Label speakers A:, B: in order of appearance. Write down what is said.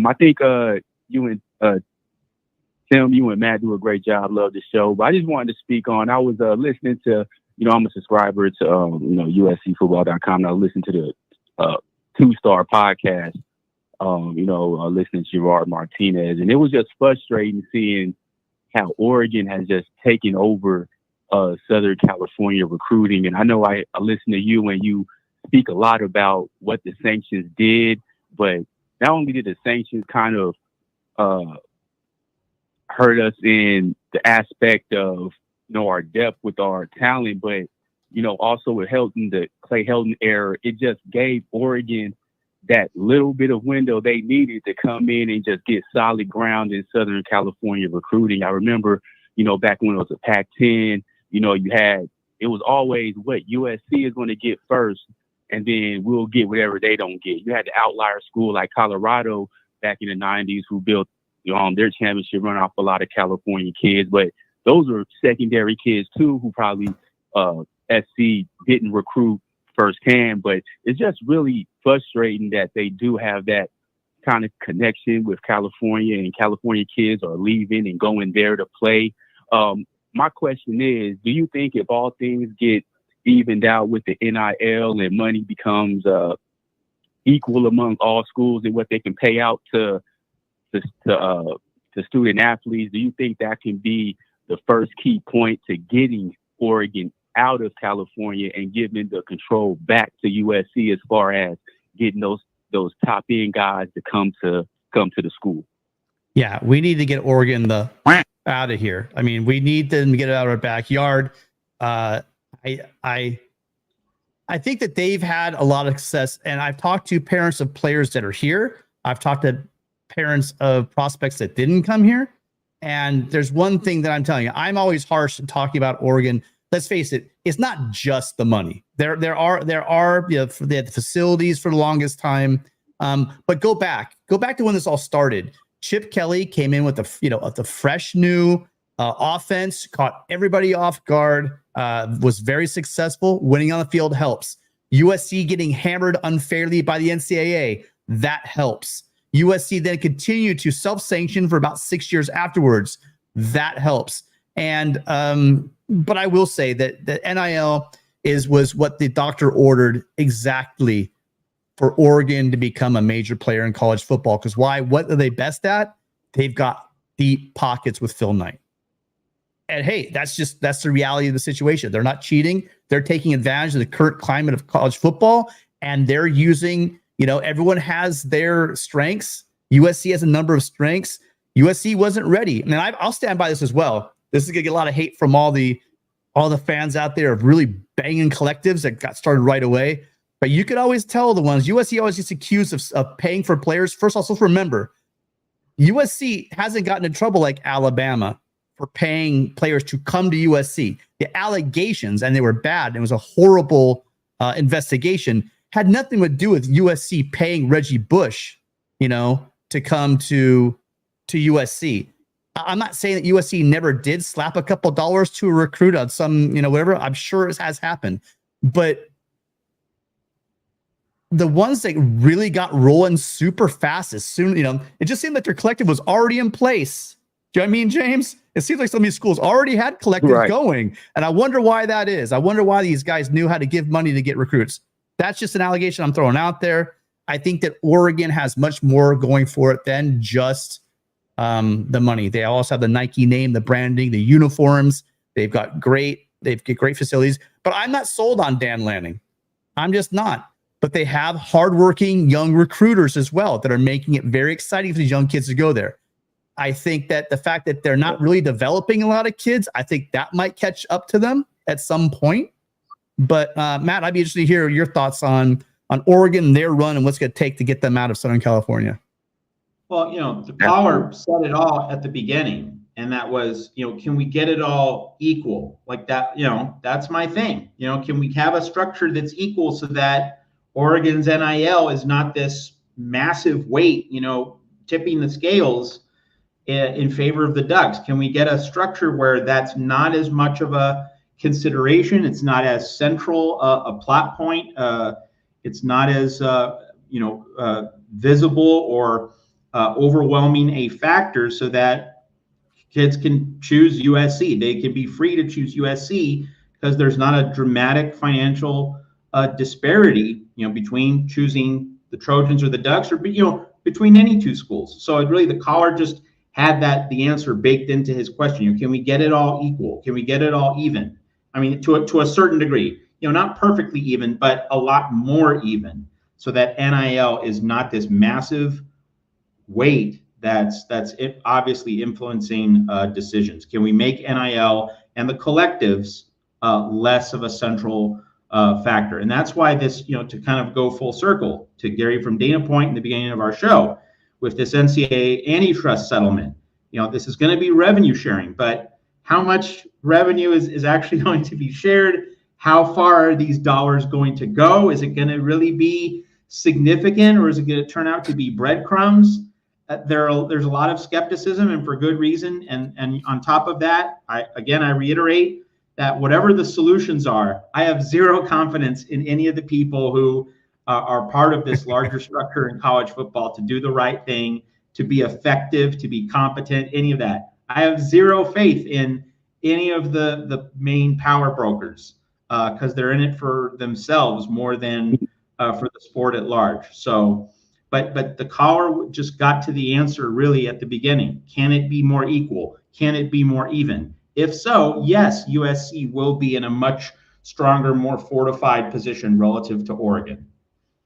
A: I think you and Tim, you and Matt do a great job. Love the show. But I just wanted to speak on. I was listening to, I'm a subscriber to USCFootball.com. And I was listening to the Two-Star podcast. Listening to Gerard Martinez, and it was just frustrating seeing how Oregon has just taken over Southern California recruiting. And I know I listen to you and you speak a lot about what the sanctions did, but not only did the sanctions kind of hurt us in the aspect of our depth with our talent, but also with the Clay Helton era, it just gave Oregon that little bit of window they needed to come in and just get solid ground in Southern California recruiting. I remember, back when it was a Pac-10, it was always what USC is going to get first, and then we'll get whatever they don't get. You had the outlier school like Colorado back in the 90s who built their championship run off a lot of California kids, but those were secondary kids too who probably SC didn't recruit firsthand. But it's just really frustrating that they do have that kind of connection with California, and California kids are leaving and going there to play. My question is, do you think if all things get evened out with the NIL and money becomes equal among all schools and what they can pay out to student athletes, do you think that can be the first key point to getting Oregon out of California and giving the control back to USC as far as getting those top end guys to come to the school?
B: Yeah, we need to get Oregon out of here. I mean, we need them to get it out of our backyard. I think that they've had a lot of success, and I've talked to parents of players that are here. I've talked to parents of prospects that didn't come here. And there's one thing that I'm telling you, I'm always harsh in talking about Oregon. Let's face it, it's not just the money. There are they had the facilities for the longest time. But go back to when this all started. Chip Kelly came in with the fresh new offense, caught everybody off guard, was very successful. Winning on the field helps. USC getting hammered unfairly by the NCAA, that helps. USC then continued to self-sanction for about 6 years afterwards. That helps. And but I will say that the NIL was what the doctor ordered exactly for Oregon to become a major player in college football. Because why? What are they best at? They've got deep pockets with Phil Knight. And hey, that's the reality of the situation. They're not cheating. They're taking advantage of the current climate of college football, and they're using, everyone has their strengths. USC has a number of strengths. USC wasn't ready. And I'll stand by this as well. This is going to get a lot of hate from all the fans out there of really banging collectives that got started right away. But you could always tell the ones, USC always gets accused of paying for players. First, also remember, USC hasn't gotten in trouble like Alabama for paying players to come to USC. The allegations, and they were bad, and it was a horrible investigation, had nothing to do with USC paying Reggie Bush, to come to USC. I'm not saying that USC never did slap a couple dollars to a recruit on some, whatever. I'm sure it has happened. But the ones that really got rolling super fast as soon, it just seemed like their collective was already in place. Do you know what I mean, James? It seems like some of these schools already had collectives going. And I wonder why that is. I wonder why these guys knew how to give money to get recruits. That's just an allegation I'm throwing out there. I think that Oregon has much more going for it than just the money. They also have the Nike name, the branding, the uniforms. They've got great facilities. But I'm not sold on Dan Lanning. I'm just not. But they have hardworking young recruiters as well that are making it very exciting for these young kids to go there. I think that the fact that they're not really developing a lot of kids, I think that might catch up to them at some point. But Matt, I'd be interested to hear your thoughts on Oregon, their run, and what's going to take to get them out of Southern California.
C: Well, the caller said it all at the beginning, and that was, can we get it all equal like that? That's my thing. Can we have a structure that's equal so that Oregon's NIL is not this massive weight, tipping the scales in favor of the Ducks? Can we get a structure where that's not as much of a consideration? It's not as central a plot point. It's not as visible or overwhelming a factor so that kids can choose USC. They can be free to choose USC because there's not a dramatic financial disparity, between choosing the Trojans or the Ducks, or between any two schools. So the caller just had the answer baked into his question. Can we get it all equal? Can we get it all even? I mean, to a certain degree, not perfectly even, but a lot more even, so that NIL is not this massive weight that's obviously influencing decisions. Can we make NIL and the collectives less of a central factor? And that's why this, to kind of go full circle to Gary from Dana Point in the beginning of our show, with this NCAA antitrust settlement, this is going to be revenue sharing, but how much revenue is actually going to be shared? How far are these dollars going to go? Is it going to really be significant, or is it going to turn out to be breadcrumbs? There's a lot of skepticism, and for good reason. And on top of that, I reiterate that whatever the solutions are, I have zero confidence in any of the people who are part of this larger structure in college football to do the right thing, to be effective, to be competent, any of that. I have zero faith in any of the main power brokers because they're in it for themselves more than for the sport at large. So, but the caller just got to the answer really at the beginning. Can it be more equal? Can it be more even? If so, yes, USC will be in a much stronger, more fortified position relative to Oregon.